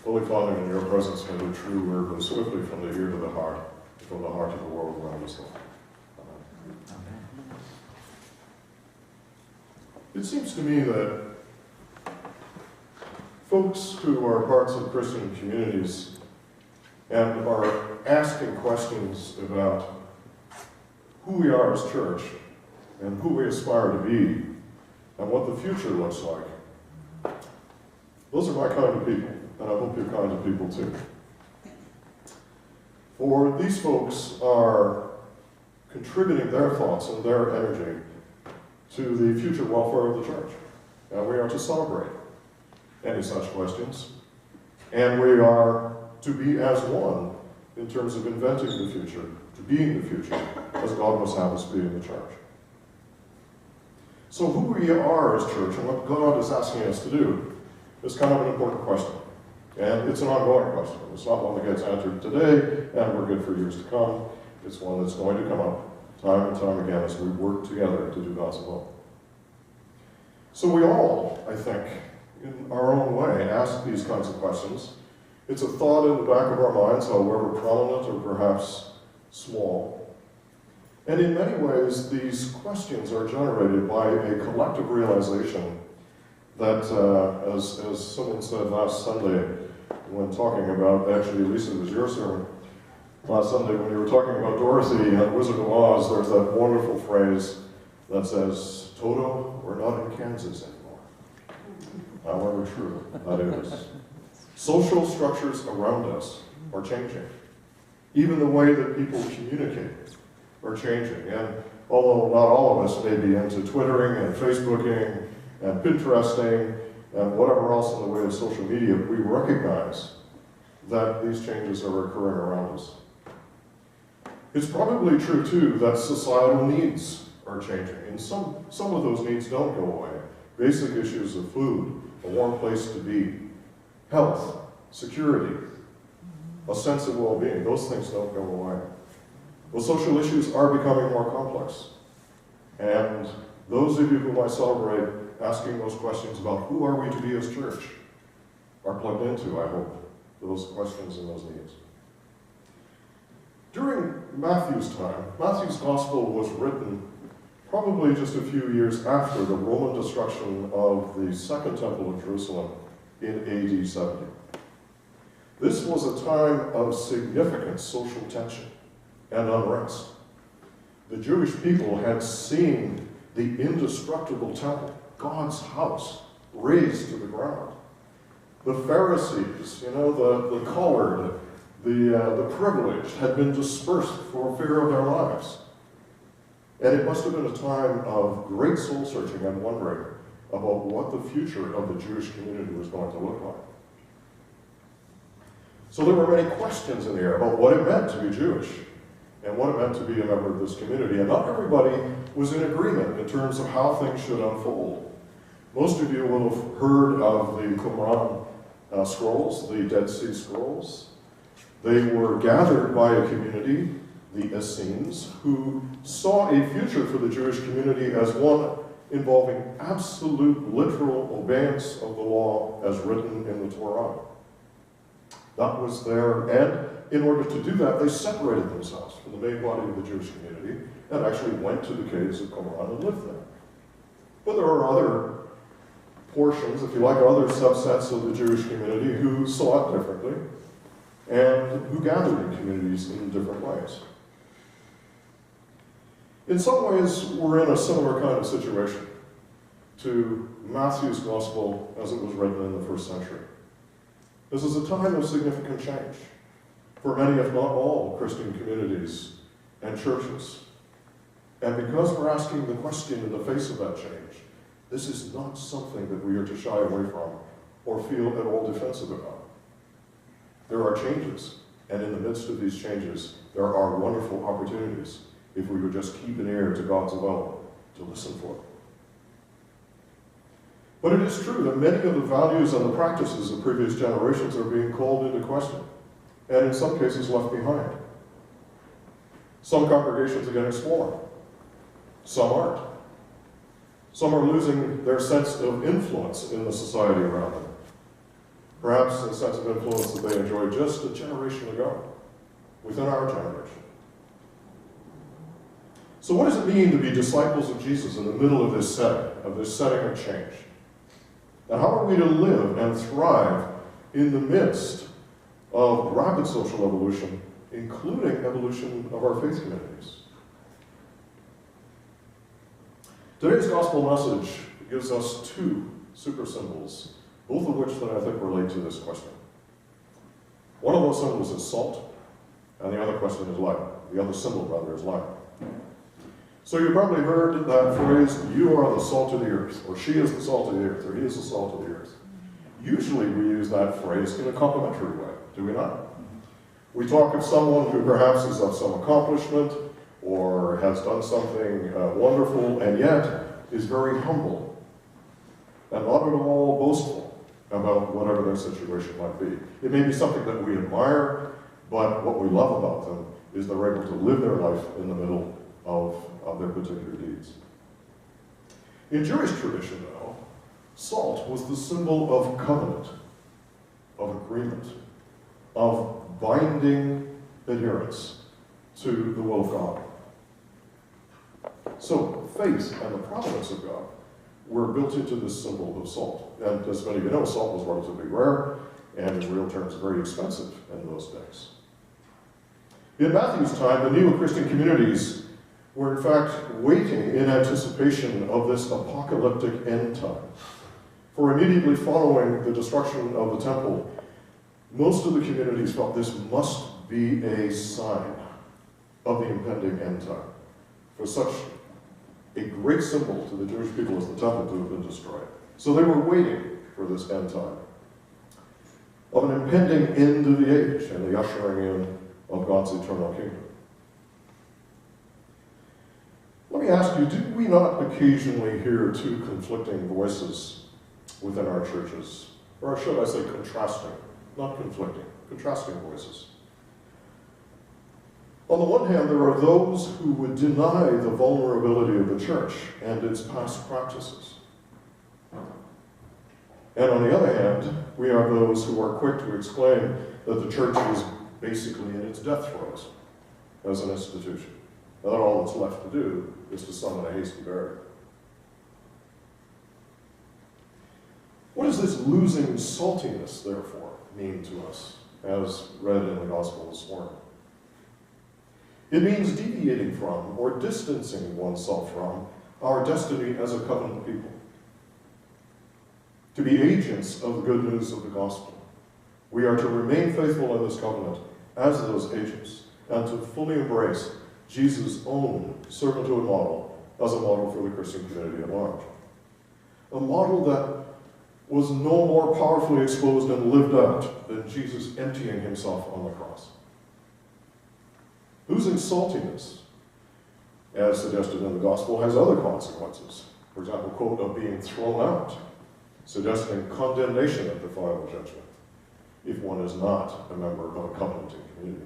Holy Father, in your presence, may the true word go swiftly from the ear to the heart, from the heart to the world around us all. Amen. It seems to me that folks who are parts of Christian communities and are asking questions about who we are as church and who we aspire to be and what the future looks like, those are my kind of people, and I hope you're kind of people too. For these folks are contributing their thoughts and their energy to the future welfare of the church. And we are to celebrate any such questions. And we are to be as one in terms of inventing the future, to being the future, as God must have us be in the church. So who we are as church and what God is asking us to do is kind of an important question. And it's an ongoing question. It's not one that gets answered today and we're good for years to come. It's one that's going to come up time and time again as we work together to do God's will. So we all, I think, in our own way, ask these kinds of questions. It's a thought in the back of our minds, however prominent or perhaps small. And in many ways, these questions are generated by a collective realization that, as someone said last Sunday when talking about, actually, Lisa, it was your sermon, last Sunday when you were talking about Dorothy and Wizard of Oz, there's that wonderful phrase that says, "Toto, we're not in Kansas anymore." However true that is. Social structures around us are changing. Even the way that people communicate are changing. And although not all of us may be into Twittering and Facebooking and Pinteresting and whatever else in the way of social media, we recognize that these changes are occurring around us. It's probably true, too, that societal needs are changing, and some of those needs don't go away. Basic issues of food, a warm place to be, health, security, a sense of well-being, those things don't go away. Well, social issues are becoming more complex. And those of you whom I celebrate asking those questions about who are we to be as church are plugged into, I hope, those questions and those needs. During Matthew's time, Matthew's gospel was written probably just a few years after the Roman destruction of the Second Temple of Jerusalem in AD 70. This was a time of significant social tension and unrest. The Jewish people had seen the indestructible temple, God's house, razed to the ground. The Pharisees, the colored, the privileged, had been dispersed for fear of their lives. And it must have been a time of great soul searching and wondering about what the future of the Jewish community was going to look like. So there were many questions in the air about what it meant to be Jewish and what it meant to be a member of this community. And not everybody was in agreement in terms of how things should unfold. Most of you will have heard of the Qumran scrolls, the Dead Sea Scrolls. They were gathered by a community, the Essenes, who saw a future for the Jewish community as one involving absolute literal obedience of the law as written in the Torah. That was there, and in order to do that, they separated themselves from the main body of the Jewish community and actually went to the caves of Qumran and lived there. But there are other portions, if you like, other subsets of the Jewish community who saw it differently and who gathered in communities in different ways. In some ways, we're in a similar kind of situation to Matthew's gospel as it was written in the first century. This is a time of significant change for many, if not all, Christian communities and churches. And because we're asking the question in the face of that change, this is not something that we are to shy away from or feel at all defensive about. There are changes, and in the midst of these changes, there are wonderful opportunities if we would just keep an ear to God's will, to listen for it. But it is true that many of the values and the practices of previous generations are being called into question, and in some cases left behind. Some congregations are getting smaller. Some aren't. Some are losing their sense of influence in the society around them. perhaps a sense of influence that they enjoyed just a generation ago, within our generation. So what does it mean to be disciples of Jesus in the middle of this setting of change? And how are we to live and thrive in the midst of rapid social evolution, including evolution of our faith communities? Today's gospel message gives us two super symbols, both of which that I think relate to this question. One of those symbols is salt, and the other question is light. The other symbol, rather, is light. So you probably heard that phrase, you are the salt of the earth, or she is the salt of the earth, or he is the salt of the earth. Usually we use that phrase in a complimentary way, do we not? We talk of someone who perhaps is of some accomplishment, or has done something wonderful, and yet is very humble, and not at all boastful about whatever their situation might be. It may be something that we admire, but what we love about them is they're able to live their life in the middle of their particular deeds. In Jewish tradition, though, salt was the symbol of covenant, of agreement, of binding adherence to the will of God. So, faith and the providence of God were built into this symbol of salt. And as many of you know, salt was relatively rare, and in real terms, very expensive in those days. In Matthew's time, the neo-Christian communities were in fact waiting in anticipation of this apocalyptic end time. For immediately following the destruction of the temple, most of the communities felt this must be a sign of the impending end time. For such a great symbol to the Jewish people as the temple to have been destroyed. So they were waiting for this end time of an impending end of the age and the ushering in of God's eternal kingdom. Let me ask you, do we not occasionally hear two conflicting voices within our churches? Or should I say contrasting, not conflicting, contrasting voices. On the one hand, there are those who would deny the vulnerability of the church and its past practices. And on the other hand, we are those who are quick to exclaim that the church is basically in its death throes as an institution. And that all that's left to do is to summon a hasty burial. What does this losing saltiness, therefore, mean to us, as read in the Gospel this morning? It means deviating from, or distancing oneself from, our destiny as a covenant people. To be agents of the good news of the gospel. We are to remain faithful in this covenant as those agents, and to fully embrace Jesus' own servanthood model as a model for the Christian community at large. A model that was no more powerfully exposed and lived out than Jesus emptying himself on the cross. Losing saltiness, as suggested in the gospel, has other consequences. For example, quote, of being thrown out, suggesting condemnation at the final judgment, if one is not a member of a covenanting community.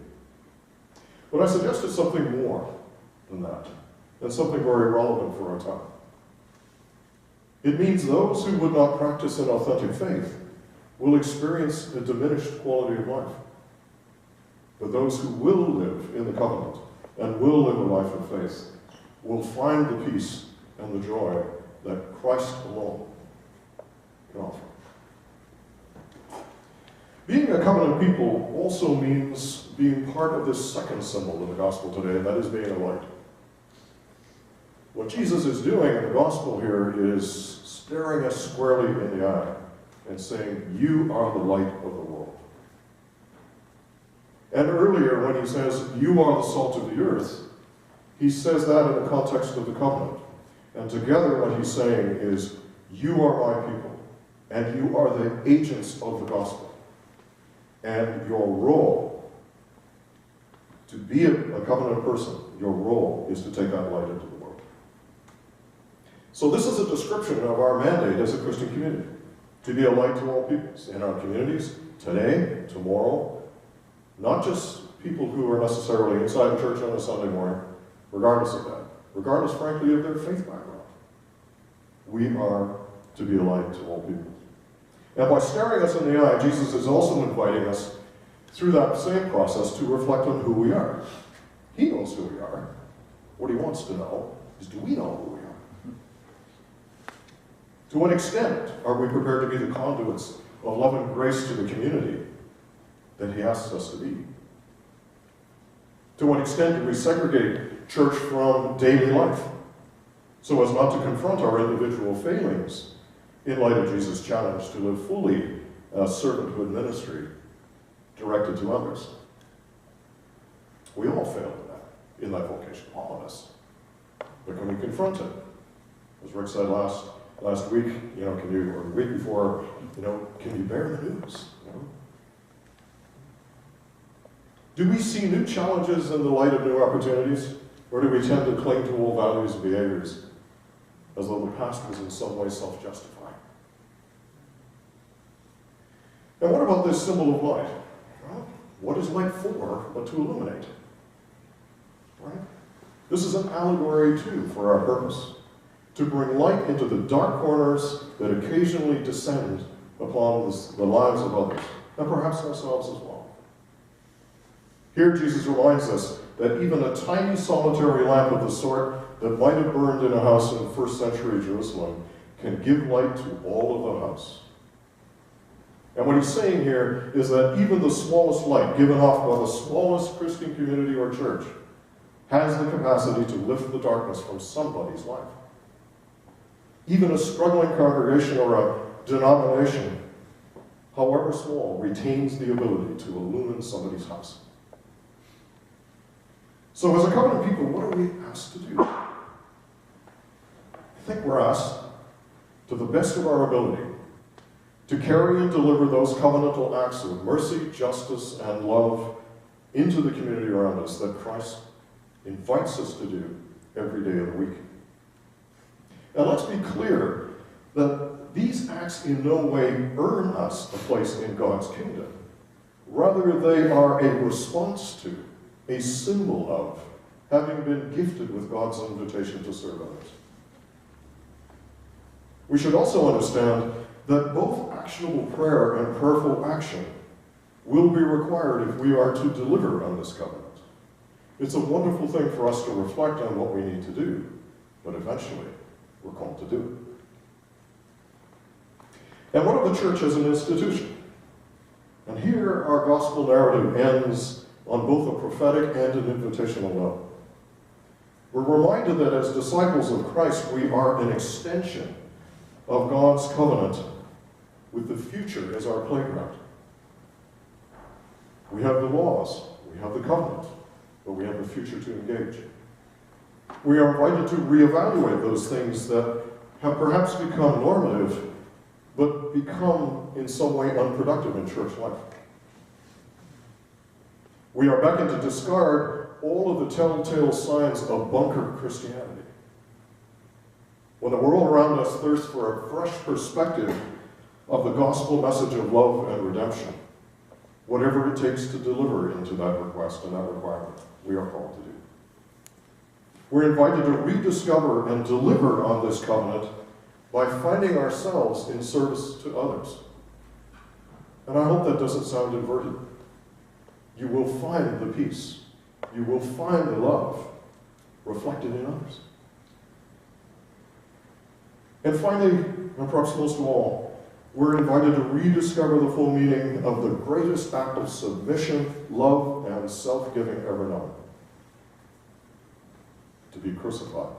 But I suggested something more than that, and something very relevant for our time. It means those who would not practice an authentic faith will experience a diminished quality of life. But those who will live in the covenant and will live a life of faith will find the peace and the joy that Christ alone can offer. Being a covenant people also means being part of this second symbol in the gospel today, and that is being a light. What Jesus is doing in the gospel here is staring us squarely in the eye and saying, you are the light of the world. And earlier, when he says, you are the salt of the earth, he says that in the context of the covenant. And together what he's saying is, you are my people, and you are the agents of the gospel. And your role, to be a covenant person, your role is to take that light into the world. So this is a description of our mandate as a Christian community, to be a light to all peoples in our communities, today, tomorrow, not just people who are necessarily inside the church on a Sunday morning, regardless of that, regardless, frankly, of their faith background. We are to be a light to all people. And by staring us in the eye, Jesus is also inviting us through that same process to reflect on who we are. He knows who we are. What he wants to know is, do we know who we are? To what extent are we prepared to be the conduits of love and grace to the community that he asks us to be? To what extent do we segregate church from daily life so as not to confront our individual failings in light of Jesus' challenge to live fully a servanthood ministry directed to others? We all fail in that vocation, all of us. But can we confront it? As Rick said last week, or the week before, can you bear the news? Do we see new challenges in the light of new opportunities? Or do we tend to cling to old values and behaviors as though the past was in some way self-justifying? And what about this symbol of light? Well, what is light for but to illuminate? Right? This is an allegory, too, for our purpose, to bring light into the dark corners that occasionally descend upon the lives of others, and perhaps ourselves as well. Here Jesus reminds us that even a tiny solitary lamp of the sort that might have burned in a house in first century Jerusalem can give light to all of the house. And what he's saying here is that even the smallest light given off by the smallest Christian community or church has the capacity to lift the darkness from somebody's life. Even a struggling congregation or a denomination, however small, retains the ability to illumine somebody's house. So as a covenant people, what are we asked to do? I think we're asked, to the best of our ability, to carry and deliver those covenantal acts of mercy, justice, and love into the community around us that Christ invites us to do every day of the week. Now let's be clear that these acts in no way earn us a place in God's kingdom. Rather, they are a response to, a symbol of, having been gifted with God's invitation to serve others. We should also understand that both actionable prayer and prayerful action will be required if we are to deliver on this covenant. It's a wonderful thing for us to reflect on what we need to do, but eventually we're called to do it. And what of the church as an institution? And here our gospel narrative ends on both a prophetic and an invitational note. We're reminded that as disciples of Christ, we are an extension of God's covenant with the future as our playground. We have the laws, we have the covenant, but we have the future to engage. We are invited to reevaluate those things that have perhaps become normative, but become in some way unproductive in church life. We are beckoned to discard all of the telltale signs of bunker Christianity. When the world around us thirsts for a fresh perspective of the gospel message of love and redemption, whatever it takes to deliver into that request and that requirement, we are called to do. We're invited to rediscover and deliver on this covenant by finding ourselves in service to others. And I hope that doesn't sound inverted. You will find the peace, you will find the love reflected in others. And finally, and perhaps most of all, we're invited to rediscover the full meaning of the greatest act of submission, love, and self-giving ever known: to be crucified.